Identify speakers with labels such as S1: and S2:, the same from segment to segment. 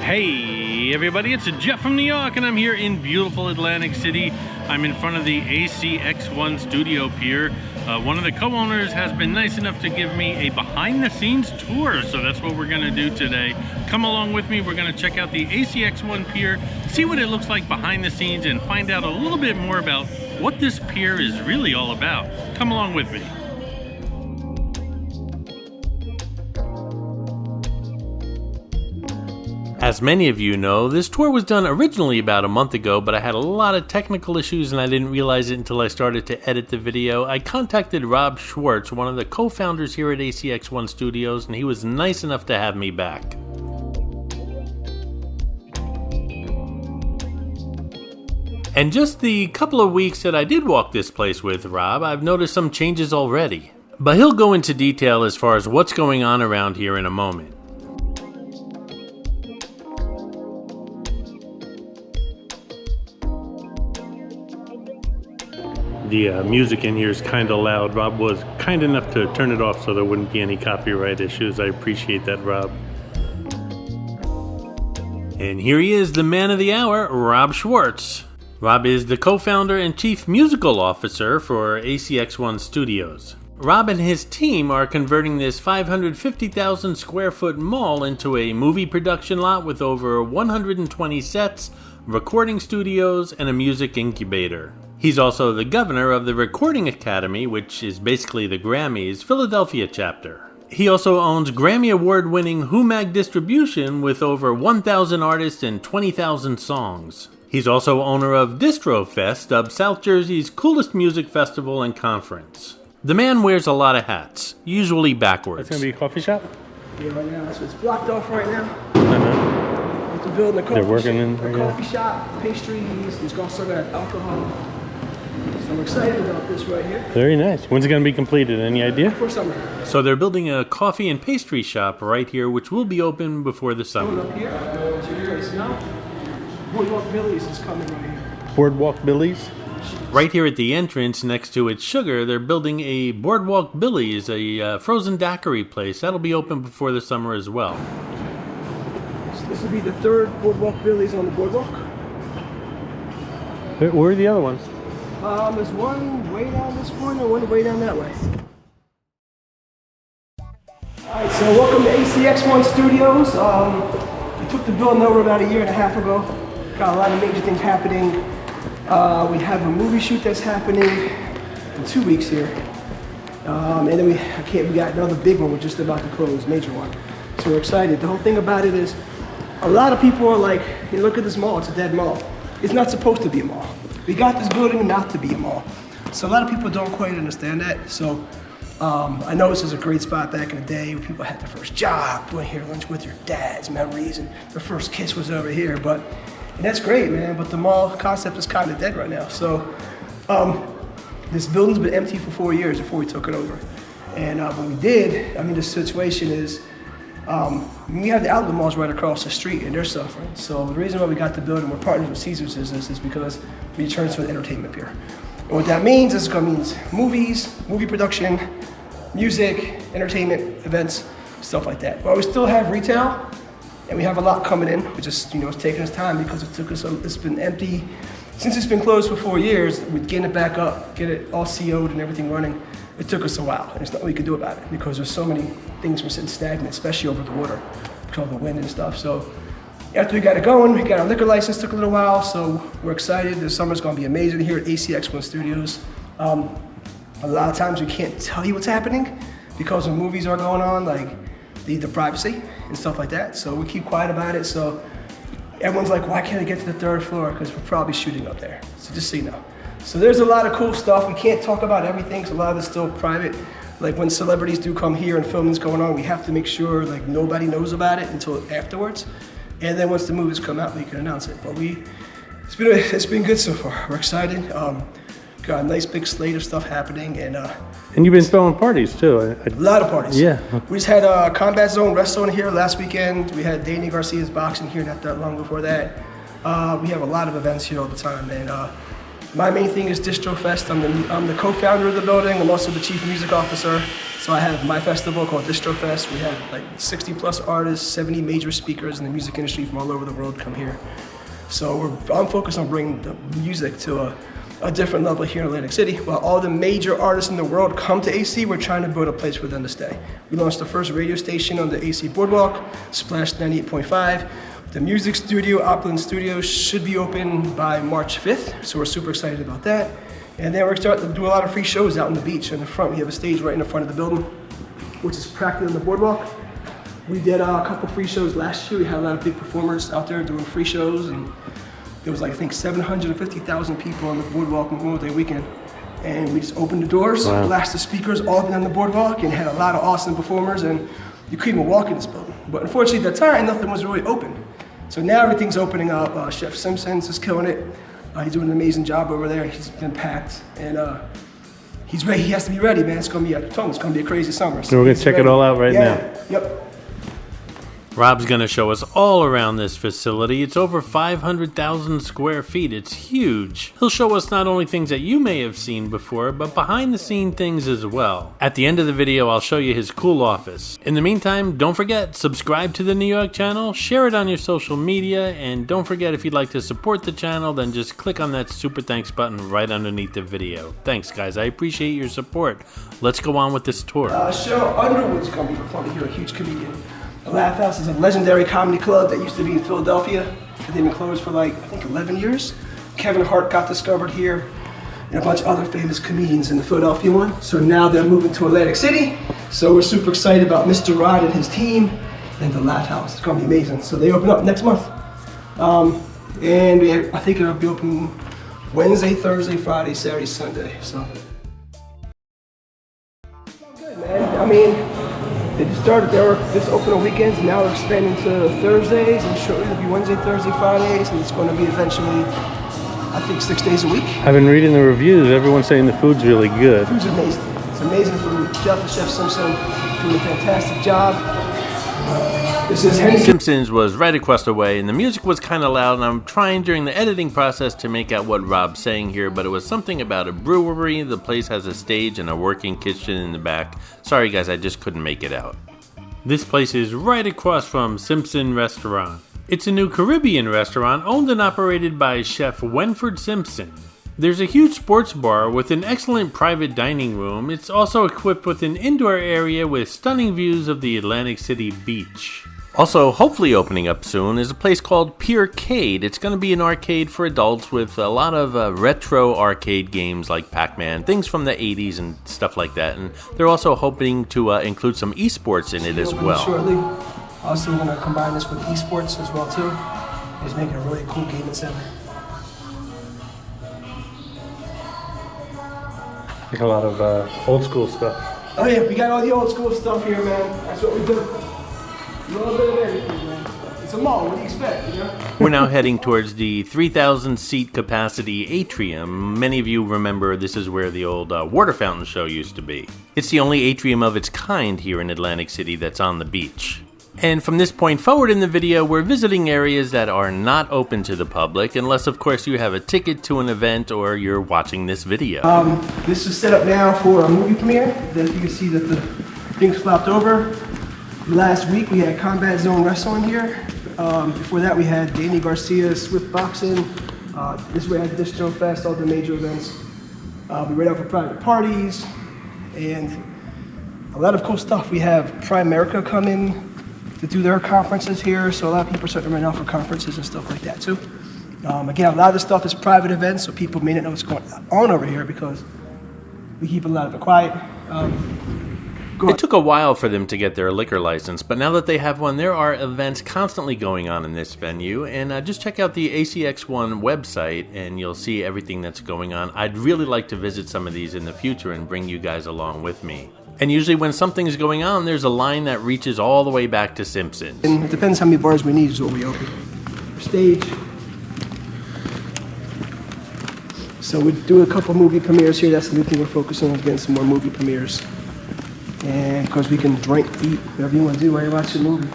S1: Hey everybody, it's Jeff from New York and I'm here in beautiful Atlantic City. I'm in front of the ACX1 studio pier. One of the co-owners has been nice enough to give me a behind-the-scenes tour, so that's what we're going to do today. Come along with me, we're going to check out the ACX1 pier, see what it looks like behind the scenes, and find out a little bit more about what this pier is really all about. Come along with me. As many of you know, this tour was done originally about a month ago, but I had a lot of technical issues and I didn't realize it until I started to edit the video. I contacted Rob Schwartz, one of the co-founders here at ACX1 Studios, and he was nice enough to have me back. And just the couple of weeks that I did walk this place with Rob, I've noticed some changes already. But he'll go into detail as far as what's going on around here in a moment. The music in here is kind of loud. Rob was kind enough to turn it off so there wouldn't be any copyright issues. I appreciate that, Rob. And here he is, the man of the hour, Rob Schwartz. Rob is the co-founder and chief musical officer for ACX1 Studios. Rob and his team are converting this 550,000 square foot mall into a movie production lot with over 120 sets, recording studios, and a music incubator. He's also the governor of the Recording Academy, which is basically the Grammys, Philadelphia chapter. He also owns Grammy Award-winning HuMag Distribution with over 1,000 artists and 20,000 songs. He's also owner of DistroFest, dubbed South Jersey's coolest music festival and conference. The man wears a lot of hats, usually backwards.
S2: That's going to be a coffee shop?
S3: Yeah, right now. So it's blocked off right now. They're building a coffee shop, pastries. It's also got alcohol. So I'm excited about this right here.
S2: Very nice. When's it going to be completed? Any idea?
S3: For summer.
S1: So they're building a coffee and pastry shop right here, which will be open before the summer.
S3: Up here, Boardwalk Billy's is coming right here.
S2: Boardwalk Billy's?
S1: Right here at the entrance, next to its Sugar, they're building a Boardwalk Billy's, a frozen daiquiri place. That'll be open before the summer as well.
S3: So this will be the third Boardwalk Billy's on the boardwalk.
S2: Where are the other ones?
S3: There's one way down this one and one way down that way. Alright, so welcome to ACX1 Studios. We took the building over about a year and a half ago. Got a lot of major things happening. We have a movie shoot that's happening in 2 weeks here. And then we got another big one we're just about to close, major one. So we're excited. The whole thing about it is, a lot of people are like, hey, look at this mall, it's a dead mall. It's not supposed to be a mall. We got this building not to be a mall. So a lot of people don't quite understand that. So I know this is a great spot back in the day when people had their first job, went here lunch with your dad's memories, and their first kiss was over here. And that's great, man, but the mall concept is kind of dead right now. So this building's been empty for 4 years before we took it over. And when we did, I mean, the situation is, we have the outlet malls right across the street and they're suffering. So the reason why we got the building, we're partners with Caesars is because we turned into an entertainment pier. And what that means is it means movies, movie production, music, entertainment, events, stuff like that. But we still have retail and we have a lot coming in. We just, it's taking us time because it's been empty. Since it's been closed for 4 years, we're getting it back up, get it all CO'd and everything running. It took us a while, and there's nothing we could do about it because there's so many things we're sitting stagnant, especially over the water, because of the wind and stuff. So after we got it going, we got our liquor license, took a little while, so we're excited. This summer's gonna be amazing here at ACX1 Studios. A lot of times we can't tell you what's happening because when movies are going on, like they need the privacy and stuff like that. So we keep quiet about it. So everyone's like, why can't I get to the 3rd floor? Because we're probably shooting up there. So just so you know. So there's a lot of cool stuff. We can't talk about everything, so a lot of it's still private. Like when celebrities do come here and filming's going on, we have to make sure like nobody knows about it until afterwards. And then once the movies come out, we can announce it. But it's been good so far. We're excited. Got a nice big slate of stuff happening, and
S2: you've been throwing parties too.
S3: A lot of parties.
S2: Yeah.
S3: We just had a Combat Zone Wrestling here last weekend. We had Danny Garcia's boxing here not that long before that. We have a lot of events here all the time, and my main thing is DistroFest. I'm the co-founder of the building. I'm also the chief music officer. So I have my festival called Distro Fest. We have like 60 plus artists, 70 major speakers in the music industry from all over the world come here. So I'm focused on bringing the music to a different level here in Atlantic City. While all the major artists in the world come to AC, we're trying to build a place for them to stay. We launched the first radio station on the AC Boardwalk, Splash 98.5. The music studio, Opulent Studios, should be open by March 5th, so we're super excited about that. And then we're starting to do a lot of free shows out on the beach. In the front, we have a stage right in the front of the building, which is practically on the boardwalk. We did a couple free shows last year. We had a lot of big performers out there doing free shows, and there was like, I think 750,000 people on the boardwalk Memorial Day weekend. And we just opened the doors, blasted the speakers all down the boardwalk, and had a lot of awesome performers, and you couldn't even walk in this building. But unfortunately at the time, nothing was really open. So now everything's opening up. Chef Simpson's is killing it. He's doing an amazing job over there. He's been packed, and he's ready. He has to be ready, man. It's gonna be a crazy summer.
S2: So we're gonna check it all out right now.
S3: Yep.
S1: Rob's going to show us all around this facility. It's over 500,000 square feet. It's huge. He'll show us not only things that you may have seen before, but behind the scene things as well. At the end of the video, I'll show you his cool office. In the meantime, don't forget, subscribe to the New York channel, share it on your social media, and don't forget, if you'd like to support the channel, then just click on that super thanks button right underneath the video. Thanks guys, I appreciate your support. Let's go on with this tour.
S3: Cheryl Underwood's gonna be performing here, a huge comedian. The Laugh House is a legendary comedy club that used to be in Philadelphia. They've been closed for like, I think 11 years. Kevin Hart got discovered here, and a bunch of other famous comedians in the Philadelphia one. So now they're moving to Atlantic City. So we're super excited about Mr. Rod and his team and the Laugh House. It's gonna be amazing. So they open up next month. And I think it'll be open Wednesday, Thursday, Friday, Saturday, Sunday. So good, man. I mean, they just started, they were just open on weekends, and now they're expanding to Thursdays, and shortly it'll be Wednesday, Thursday, Fridays, and it's going to be eventually, I think, 6 days a week.
S2: I've been reading the reviews. Everyone's saying the food's really good.
S3: Food's amazing. It's amazing food. Chef Simpson doing a fantastic job. This is Henry
S1: Simpson's was right across the way, and the music was kind of loud, and I'm trying during the editing process to make out what Rob's saying here, but it was something about a brewery. The place has a stage and a working kitchen in the back. Sorry guys, I just couldn't make it out. This place is right across from Simpson Restaurant. It's a new Caribbean restaurant owned and operated by Chef Wenford Simpson. There's a huge sports bar with an excellent private dining room. It's also equipped with an indoor area with stunning views of the Atlantic City beach. Also, hopefully opening up soon, is a place called Piercade. It's going to be an arcade for adults with a lot of retro arcade games like Pac-Man, things from the 80s and stuff like that. And they're also hoping to include some esports in it as well.
S3: Shortly. Also, we're going to combine this with esports as well too. It's making a really cool gaming center.
S2: Like a lot of old school stuff.
S3: Oh yeah, we got all the old school stuff here, man. That's what we do. A little bit of everything, man. It's a mall, what do you expect, you know?
S1: We're now heading towards the 3,000 seat capacity atrium. Many of you remember this is where the old water fountain show used to be. It's the only atrium of its kind here in Atlantic City that's on the beach. And from this point forward in the video, we're visiting areas that are not open to the public, unless of course you have a ticket to an event or you're watching this video.
S3: This is set up now for a movie premiere. Then you can see that the thing's flopped over. Last week we had Combat Zone Wrestling here. Before that we had Danny Garcia's Swift Boxing. This way I had Distro Fest, all the major events. We rent out for private parties and a lot of cool stuff. We have Primerica coming to do their conferences here, so a lot of people are starting to rent out for conferences and stuff like that too. Again, a lot of the stuff is private events, so people may not know what's going on over here because we keep a lot of it quiet.
S1: It took a while for them to get their liquor license, but now that they have one, there are events constantly going on in this venue, and just check out the ACX1 website and you'll see everything that's going on. I'd really like to visit some of these in the future and bring you guys along with me. And usually when something's going on, there's a line that reaches all the way back to Simpson's.
S3: And it depends how many bars we need is what we open. Stage. So we do a couple movie premieres here. That's the new thing we're focusing on, getting some more movie premieres. And of course we can drink, eat, whatever you want to do while you're watching the movie.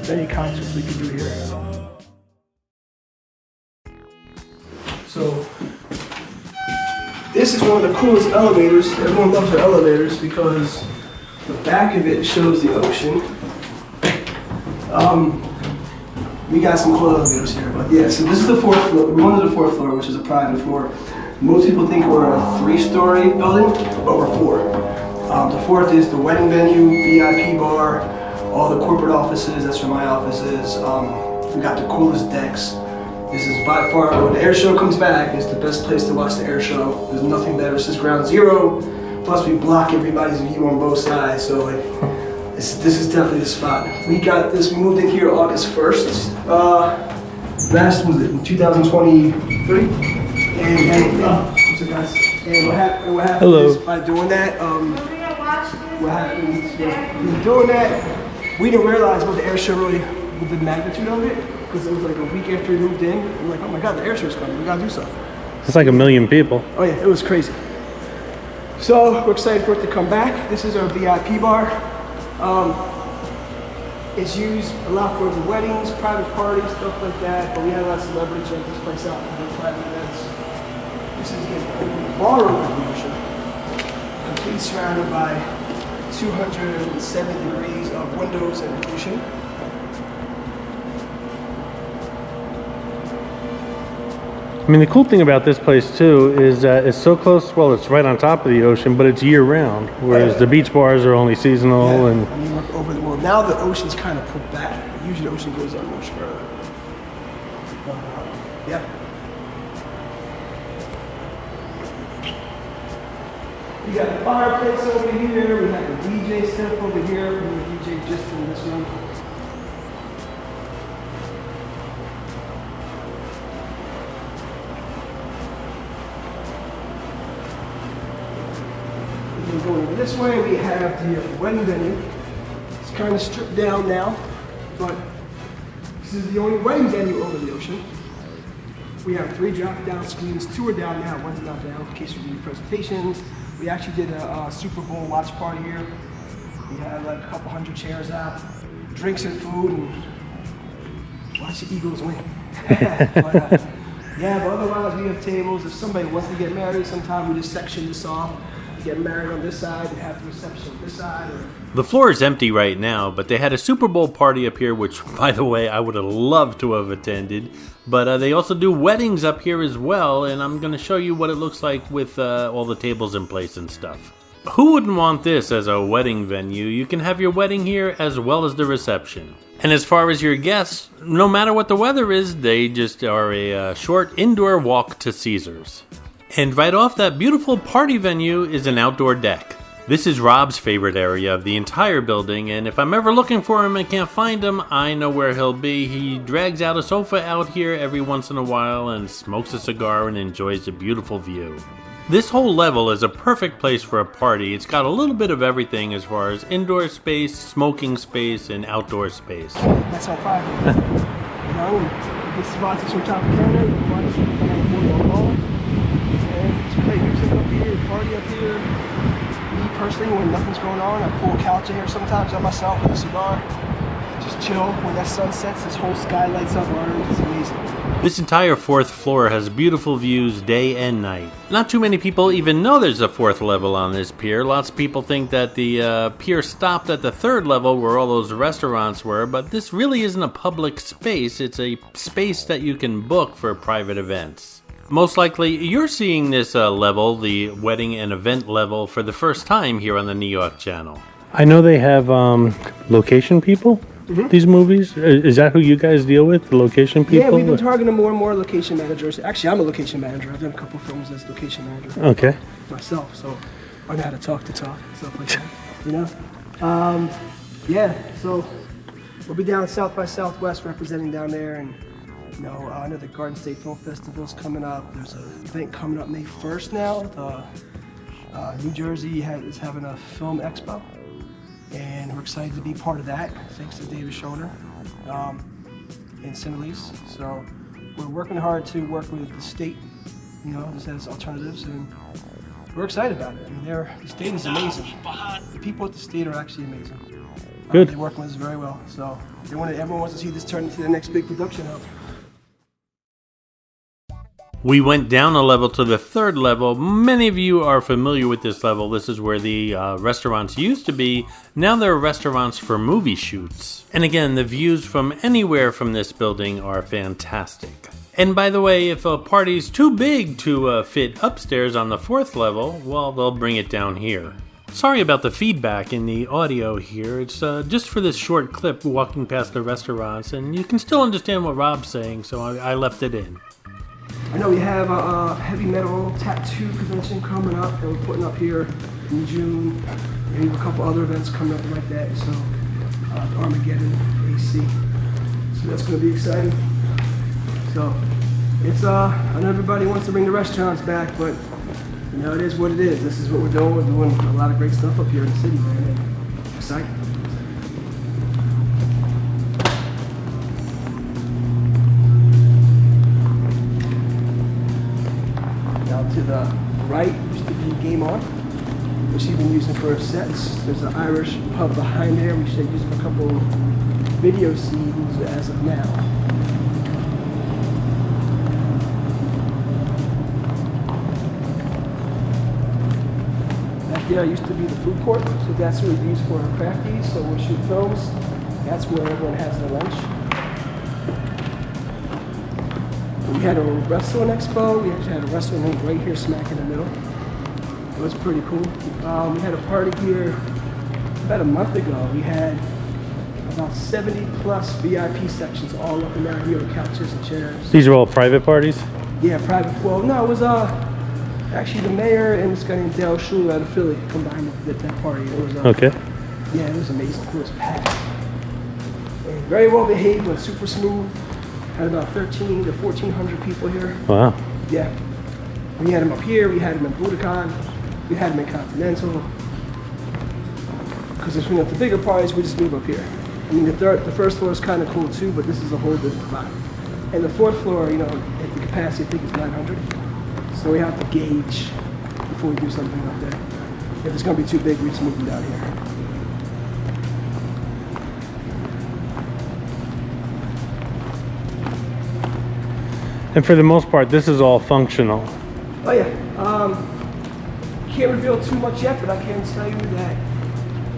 S3: Many concerts we can do here. So this is one of the coolest elevators. Everyone loves their elevators because the back of it shows the ocean. We got some cool elevators here, but yeah, so this is the 4th floor. We're on to the 4th floor, which is a private floor. Most people think we're a 3-story building, but we're 4. The 4th is the wedding venue, VIP bar, all the corporate offices, that's where my office is. We got the coolest decks. This is by far, when the air show comes back, it's the best place to watch the air show. There's nothing better. This is ground zero. Plus we block everybody's view on both sides, so like, this is definitely the spot. We got this, we moved in here August 1st. Last, was it in 2023? And what's it guys? And what happened
S2: Hello.
S3: is by doing that, what happened is doing that, we didn't realize what the air show really, with the magnitude of it, because it was like a week after we moved in. We were like, oh my God, the air show's coming, we gotta do something.
S2: It's like 1 million people.
S3: Oh yeah, it was crazy. So we're excited for it to come back. This is our VIP bar. It's used a lot for the weddings, private parties, stuff like that, but we had a lot of celebrities rent this place out for their private events. This is the bar over the ocean, completely surrounded by 270 degrees of windows and ocean.
S2: I mean, the cool thing about this place too is that it's so close. Well, it's right on top of the ocean, but it's year-round. Whereas the beach bars are only seasonal.
S3: Yeah,
S2: And
S3: I mean, we're over the, well, now the ocean's kind of pulled back. Usually the ocean goes on much further. Yeah. We got the fireplace over here. We have the DJ set up over here. We have a DJ just in this room. Going over this way, we have the wedding venue. It's kind of stripped down now, but this is the only wedding venue over the ocean. We have 3 drop-down screens. 2 are down now, 1's not down in case we do presentations. We actually did a Super Bowl watch party here. We had like a couple hundred chairs out, drinks and food, and watch the Eagles win. But otherwise we have tables. If somebody wants to get married, sometimes we just section this off. Get married on this side and have the reception on this side.
S1: The floor is empty right now, but they had a Super Bowl party up here, which, by the way, I would have loved to have attended. But they also do weddings up here as well, and I'm going to show you what it looks like with all the tables in place and stuff. Who wouldn't want this as a wedding venue? You can have your wedding here as well as the reception. And as far as your guests, no matter what the weather is, they just are a short indoor walk to Caesars. And right off that beautiful party venue is an outdoor deck. This is Rob's favorite area of the entire building, and if I'm ever looking for him and can't find him, I know where he'll be. He drags out a sofa out here every once in a while and smokes a cigar and enjoys a beautiful view. This whole level is a perfect place for a party. It's got a little bit of everything as far as indoor space, smoking space, and outdoor space.
S3: That's our private. You know, this spot is from top of Canada. The party from Boardwalk. Just play music up here, party up here. Me personally, when nothing's going on, I pull a couch in here sometimes by myself with a cigar. Just chill. When that sun sets, this whole sky lights up orange. It's amazing.
S1: This entire 4th floor has beautiful views day and night. Not too many people even know there's a 4th level on this pier. Lots of people think that the pier stopped at the 3rd level where all those restaurants were, but this really isn't a public space. It's a space that you can book for private events. Most likely, you're seeing this level, the wedding and event level, for the first time here on the New York channel.
S2: I know they have location people. These movies. Is that who you guys deal with? The location people?
S3: Yeah, we've been targeting more and more location managers. Actually, I'm a location manager. I've done a couple films as location manager.
S2: Okay.
S3: Myself, so I know how to talk, stuff like that. You know. Yeah. So we'll be down South by Southwest representing down there, and you know, I know the Garden State Film Festival's coming up. There's an event coming up May 1st now. New Jersey is having a film expo, and we're excited to be part of that, thanks to David Schoner and Cinelise. So we're working hard to work with the state, you know, as alternatives, and we're excited about it. I mean, the state is amazing. The people at the state are actually amazing.
S2: Good.
S3: They're working with us very well. So everyone wants to see this turn into the next big production hub.
S1: We went down a level to the third level. Many of you are familiar with this level. This is where the restaurants used to be. Now there are restaurants for movie shoots. And again, the views from anywhere from this building are fantastic. And by the way, if a party's too big to fit upstairs on the fourth level, well, they'll bring it down here. Sorry about the feedback in the audio here. It's just for this short clip walking past the restaurants, and you can still understand what Rob's saying, so I left it in.
S3: I know we have a heavy metal tattoo convention coming up that we're putting up here in June. We have a couple other events coming up like that, so Armageddon, AC. So that's going to be exciting. So it's, I know everybody wants to bring the restaurants back, but you know, it is what it is. This is what we're doing. We're doing a lot of great stuff up here in the city, man. It's exciting. To the right used to be Game On, which he's been using for sets. There's an Irish pub behind there. We should use it for a couple video scenes as of now. Back there used to be the food court, so that's what we use for our crafties. So we'll shoot films. That's where everyone has their lunch. We had a wrestling expo. We actually had a wrestling ring right here smack in the middle. It was pretty cool. We had a party here about a month ago. We had about 70 plus VIP sections all up and down here with couches and chairs.
S2: These are all private parties?
S3: Yeah, private. Well, no, it was actually the mayor and this guy named Dale Schuler out of Philly combined did that party. It was
S2: okay.
S3: Yeah, it was amazing. It was packed. And very well behaved, went super smooth. Had about 13 to 1,400 people here.
S2: Wow.
S3: Yeah. We had them up here, we had them in Budokan, we had them in Continental. Because if we have the bigger parties, we just move up here. I mean, the first floor is kind of cool too, but this is a whole different vibe. And the fourth floor, you know, at the capacity, I think is 900. So we have to gauge before we do something up there. If it's going to be too big, we just move them down here.
S2: And for the most part, this is all functional.
S3: Oh yeah. Can't reveal too much yet, but I can tell you that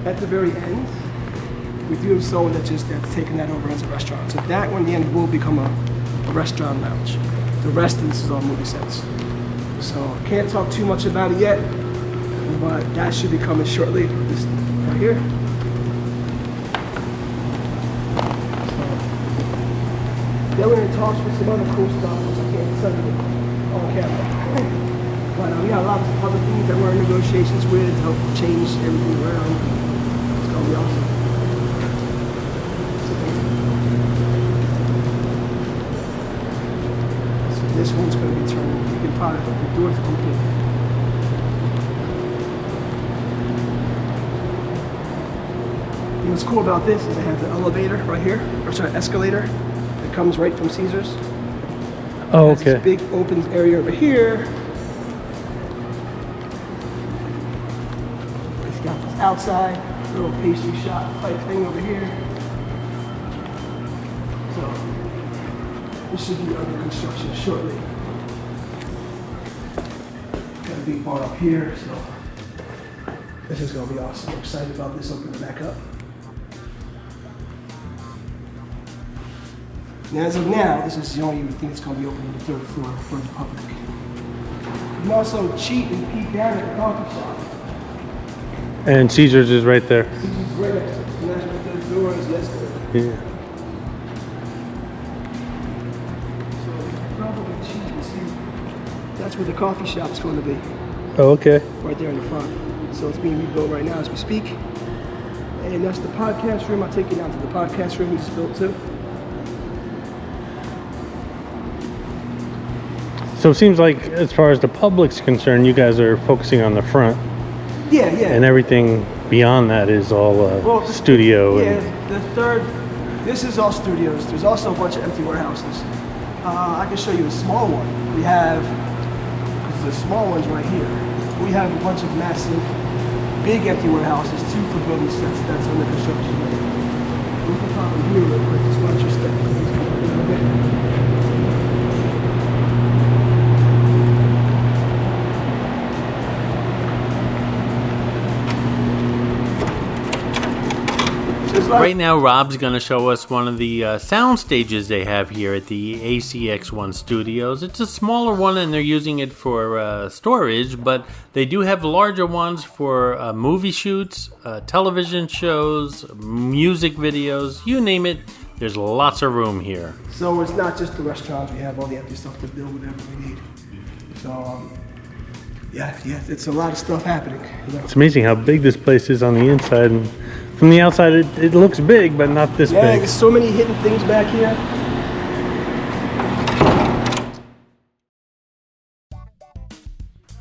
S3: at the very end, we do have someone that's taking that over as a restaurant. So that one, in the end, will become a restaurant lounge. The rest of this is all movie sets. So can't talk too much about it yet, but that should be coming shortly. This right here. Then we're in talks with some other cool stuff, which I can't tell you on camera. But we got a lot of other things that we're in negotiations with to help change everything around. It's gonna be awesome. So this one's gonna be turned. You can probably put the doors open. And what's cool about this is they have the elevator right here, or sorry, escalator. Comes right from Caesars.
S2: Oh, okay.
S3: This big open area over here. It's got this outside little pastry shop type thing over here. So this should be under construction shortly. Got a big bar up here, so this is gonna be awesome. We're excited about this opening back up. And as of now, this is the only thing that's going to be open on the third floor for the public. You can also cheat and peek down at the coffee shop.
S2: And Caesars is right there.
S3: Caesars is right next to it. And that's what the door is next to it.
S2: Yeah.
S3: So you can probably cheat and see. That's where the coffee shop is going to be.
S2: Oh, okay.
S3: Right there in the front. So it's being rebuilt right now as we speak. And that's the podcast room. I'll take you down to the podcast room we just built too.
S2: So it seems like, as far as the public's concerned, you guys are focusing on the front.
S3: Yeah.
S2: And everything beyond that is all studio.
S3: Yeah, the third, this is all studios. There's also a bunch of empty warehouses. I can show you a small one. We have, the small one's right here. We have a bunch of massive, big empty warehouses, 2 for building sets that's under construction right now. We can pop in here real quick, just watch your step.
S1: Right now, Rob's going to show us one of the sound stages they have here at the ACX1 studios. It's a smaller one and they're using it for storage, but they do have larger ones for movie shoots, television shows, music videos, you name it. There's lots of room here.
S3: So it's not just the restaurants, we have all the empty stuff to build whatever we need. So yeah, it's a lot of stuff happening. You know?
S2: It's amazing how big this place is on the inside, and from the outside it looks big, but not this big.
S3: Yeah, there's so many hidden things back here.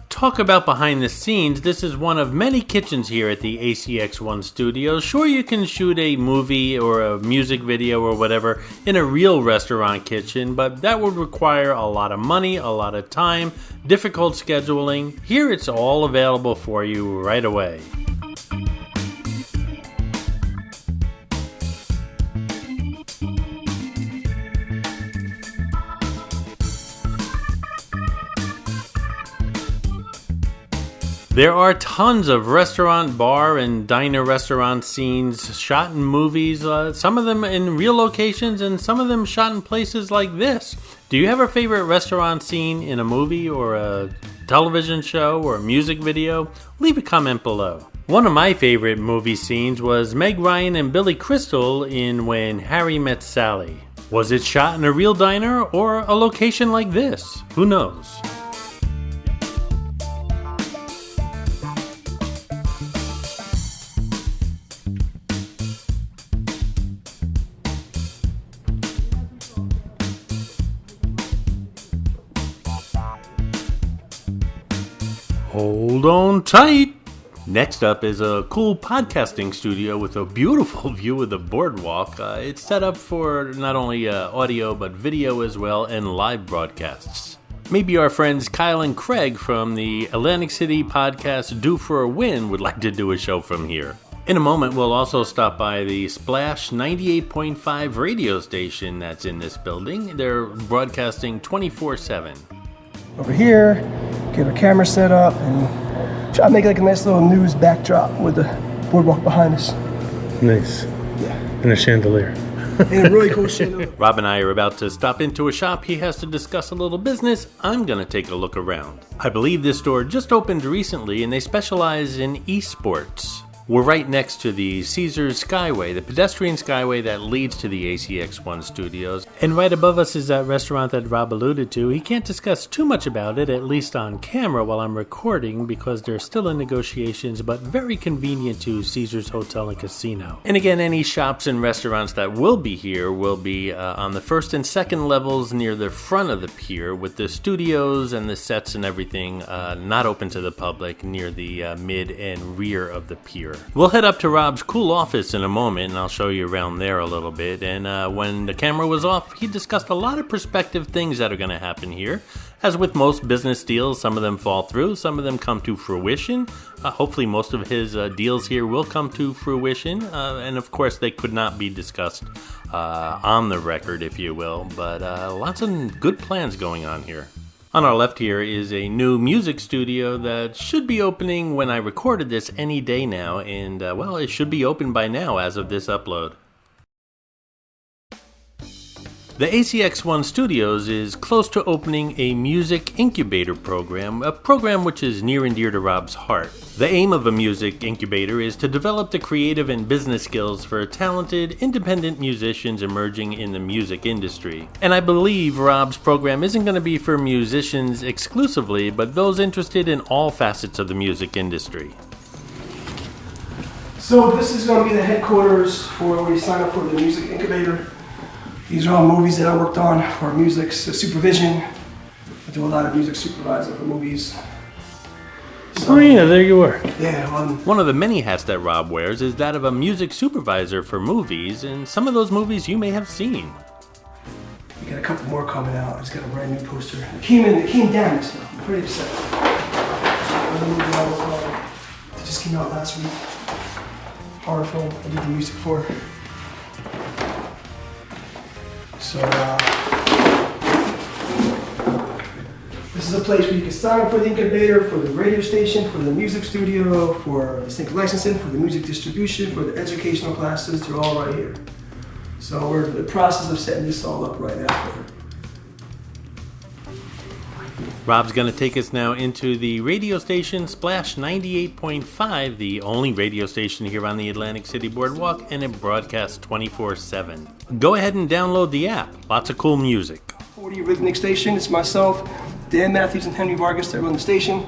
S1: Talk about behind the scenes. This is one of many kitchens here at the ACX1 studios. Sure, you can shoot a movie or a music video or whatever in a real restaurant kitchen, but that would require a lot of money, a lot of time, difficult scheduling. Here it's all available for you right away. There are tons of restaurant, bar, and diner restaurant scenes shot in movies, some of them in real locations and some of them shot in places like this. Do you have a favorite restaurant scene in a movie or a television show or a music video? Leave a comment below. One of my favorite movie scenes was Meg Ryan and Billy Crystal in When Harry Met Sally. Was it shot in a real diner or a location like this? Who knows? Hold on tight. Next up is a cool podcasting studio with a beautiful view of the boardwalk. It's set up for not only audio but video as well and live broadcasts. Maybe our friends Kyle and Craig from the Atlantic City podcast Due for a Win would like to do a show from here. In a moment, we'll also stop by the Splash 98.5 radio station that's in this building. They're broadcasting 24/7.
S3: Over here, get our camera set up and try to make like a nice little news backdrop with the boardwalk behind us.
S2: Nice.
S3: Yeah.
S2: And a chandelier.
S3: And a really cool chandelier.
S1: Rob and I are about to stop into a shop. He has to discuss a little business. I'm going to take a look around. I believe this store just opened recently and they specialize in esports. We're right next to the Caesars Skyway, the pedestrian skyway that leads to the ACX1 studios. And right above us is that restaurant that Rob alluded to. He can't discuss too much about it, at least on camera while I'm recording, because they're still in negotiations, but very convenient to Caesars Hotel and Casino. And again, any shops and restaurants that will be here will be on the first and second levels near the front of the pier, with the studios and the sets and everything not open to the public near the mid and rear of the pier. We'll head up to Rob's cool office in a moment and I'll show you around there a little bit. And when the camera was off, he discussed a lot of prospective things that are going to happen here. As with most business deals, some of them fall through, some of them come to fruition. Hopefully most of his deals here will come to fruition. And of course they could not be discussed on the record, if you will. But lots of good plans going on here. On our left here is a new music studio that should be opening when I recorded this any day now, and well, it should be open by now as of this upload. The ACX1 Studios is close to opening a music incubator program, a program which is near and dear to Rob's heart. The aim of a music incubator is to develop the creative and business skills for talented, independent musicians emerging in the music industry. And I believe Rob's program isn't going to be for musicians exclusively, but those interested in all facets of the music industry.
S3: So this is going to be the headquarters for when you sign up for the music incubator. These are all movies that I worked on for music supervision. I do a lot of music supervising for movies. So,
S2: Oh yeah, there you were.
S3: yeah,
S1: One of the many hats that Rob wears is that of a music supervisor for movies, and some of those movies you may have seen.
S3: we got a couple more coming out. I just got a brand new poster. It came down, so I'm pretty upset. Another movie I worked on. It just came out last week. Horror film I did the music for. So, this This is a place where you can sign for the incubator, for the radio station, for the music studio, for the sync licensing, for the music distribution, for the educational classes. They're all right here. So we're in the process of setting this all up right now.
S1: Rob's going to take us now into the radio station Splash 98.5, the only radio station here on the Atlantic City Boardwalk, and it broadcasts 24/7. Go ahead and download the app. Lots of cool music.
S3: 40 rhythmic station. It's myself, Dan Matthews, and Henry Vargas that run the station.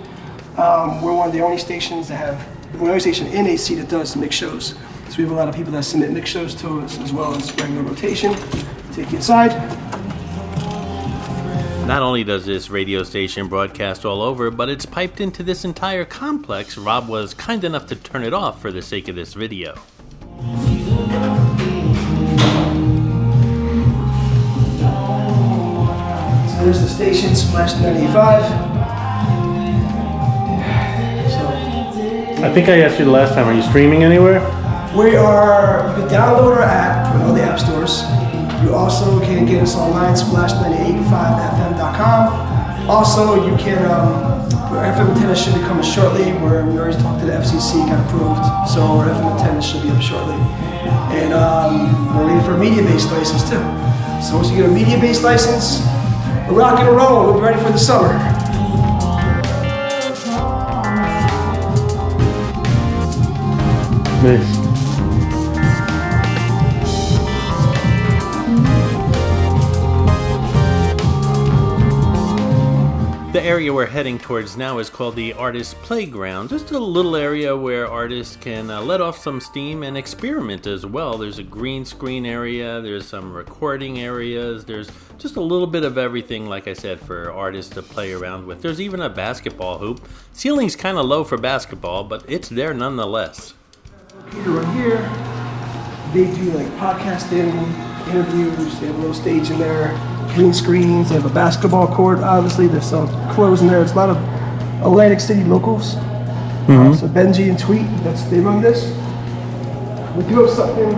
S3: We're one of the only stations in AC that does mix shows. So we have a lot of people that submit mix shows to us as well as regular rotation. Take you inside.
S1: Not only does this radio station broadcast all over, but it's piped into this entire complex. Rob was kind enough to turn it off for the sake of this video.
S3: So there's the station, Splash 95.
S2: I think I asked you the last time, are you streaming anywhere?
S3: You can download our app from all the app stores. You also can get us online, splash985fm.com. Also, you can, our FM antenna should be coming shortly, where we already talked to the FCC, got approved, so our FM antenna should be up shortly. And we're waiting for a media-based license too. So once you get a media-based license, we're rocking and rolling, we'll be ready for the summer.
S2: Nice.
S1: The area we're heading towards now is called the Artist Playground, just a little area where artists can let off some steam and experiment as well. There's a green screen area, there's some recording areas, there's just a little bit of everything, like I said, for artists to play around with. There's even a basketball hoop. Ceiling's kind of low for basketball, but it's there nonetheless.
S3: Located right here, they do like podcasting, interviews, they have a little stage in there. Green screens, they have a basketball court, obviously, there's some clothes in there. It's a lot of Atlantic City locals. So Benji and Tweet, they run this. We do have something.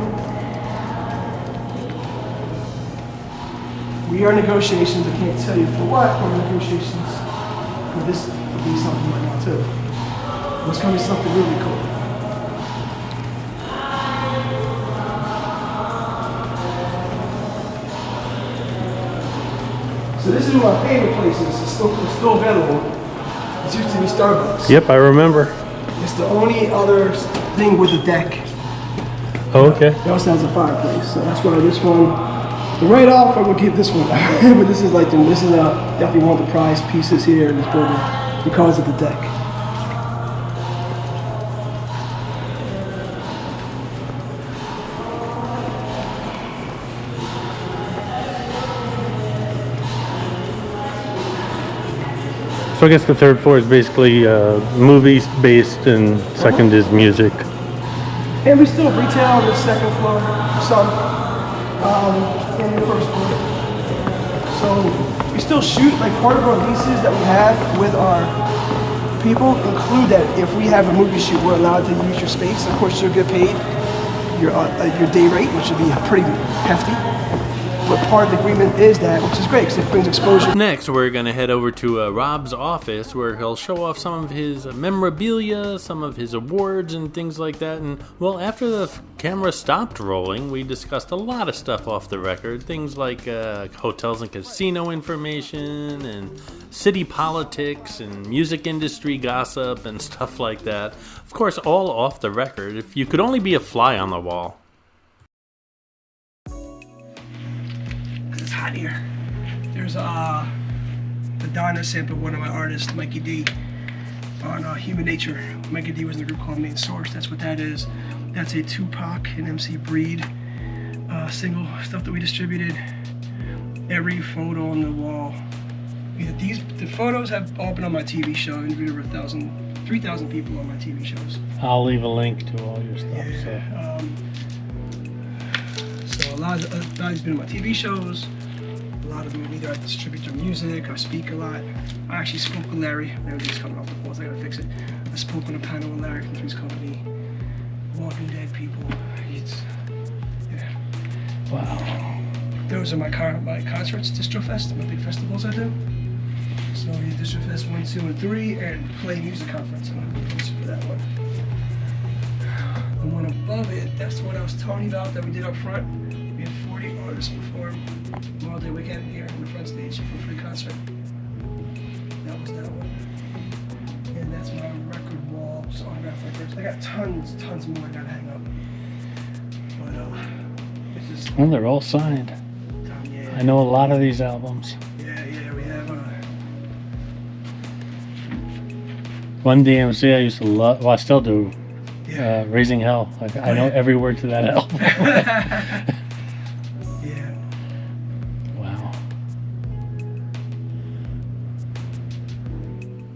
S3: We are in negotiations, I can't tell you for what, we're in negotiations for this to be something right now too. It's going to be something really cool. So this is one of my favorite places. It's still available. It used to be Starbucks.
S2: Yep, I remember.
S3: It's the only other thing with a deck.
S2: Oh, okay.
S3: It also has a fireplace, so that's why this one. The write-off, I would give this one. But this is definitely one of the prized pieces here in this building because of the deck.
S2: So I guess the third floor is basically movies based and second is music.
S3: And we still have retail on the second floor, some, and the first floor. So we still shoot, like part of our leases that we have with our people include that if we have a movie shoot, we're allowed to use your space. Of course, you'll get paid your day rate, which would be pretty hefty. But part of the agreement is that, which is great because it brings exposure.
S1: Next, we're going to head over to Rob's office where he'll show off some of his memorabilia, some of his awards and things like that. And, well, after the camera stopped rolling, we discussed a lot of stuff off the record. Things like hotels and casino information and city politics and music industry gossip and stuff like that. Of course, all off the record. If you could only be a fly on the wall.
S3: It's hot here. There's a Donna sample, one of my artists, Mikey D, on Human Nature. Mikey D was in the group called Main Source. That's what that is. That's a Tupac and MC Breed single stuff that we distributed. Every photo on the wall. The photos have all been on my TV show. I've interviewed over 3,000 people on my TV shows.
S2: I'll leave a link to all your stuff.
S3: Yeah. So a lot of these been on my TV shows. A lot of them either I distribute their music, I speak a lot. I actually spoke with Larry. Everything's coming off the walls, I gotta fix it. I spoke on a panel with Larry from Three's Company. Walking Dead people. Yeah.
S2: Wow.
S3: Those are my concerts, DistroFest, my big festivals I do. So So we did District Fest 1, 2, and 3, and Play Music Conference. I'm going to post for that one. The one above it, that's the one I was telling you about that we did up front. We had 40 artists perform Memorial Day weekend here on the front stage for a free concert. That was that one. And that's my record wall, just autographed records. I got tons more I gotta hang up. But it's just.
S2: Well, they're all signed.
S3: Yeah.
S2: I know a lot of these albums.
S3: Yeah, we have.
S2: One DMC I used to love. Well, I still do.
S3: Yeah.
S2: Raising Hell. Like, I know every word to that album.
S3: Yeah.
S2: Wow.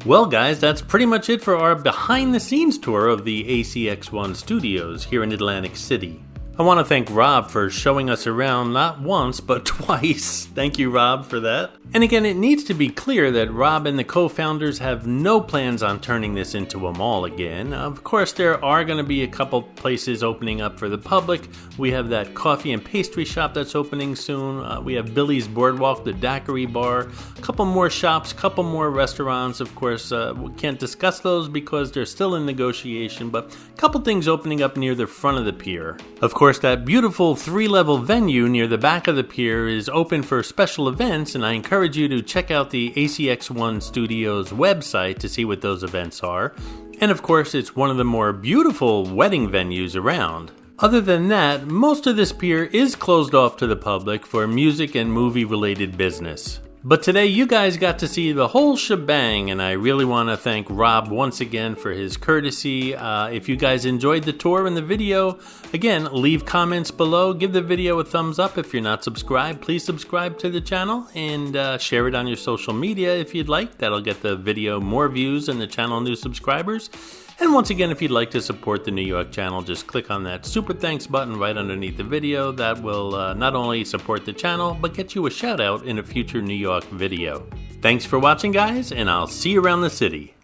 S1: Well guys, that's pretty much it for our behind the scenes tour of the ACX1 studios here in Atlantic City. I want to thank Rob for showing us around not once but twice. Thank you, Rob, for that. And again, it needs to be clear that Rob and the co-founders have no plans on turning this into a mall again. Of course, there are going to be a couple places opening up for the public. We have that coffee and pastry shop that's opening soon. We have Billy's Boardwalk, the daiquiri bar, a couple more shops, a couple more restaurants. Of course, we can't discuss those because they're still in negotiation, but a couple things opening up near the front of the pier. Of course, that beautiful 3-level venue near the back of the pier is open for special events, and I encourage you to check out the ACX1 Studios website to see what those events are. And of course, it's one of the more beautiful wedding venues around. Other than that, most of this pier is closed off to the public for music and movie related business. But today you guys got to see the whole shebang, and I really want to thank Rob once again for his courtesy. If you guys enjoyed the tour and the video, again, leave comments below, give the video a thumbs up. If you're not subscribed, please subscribe to the channel and share it on your social media if you'd like. That'll get the video more views and the channel new subscribers. And once again, if you'd like to support the New York channel, just click on that super thanks button right underneath the video. That will not only support the channel, but get you a shout out in a future New York video. Thanks for watching, guys, and I'll see you around the city.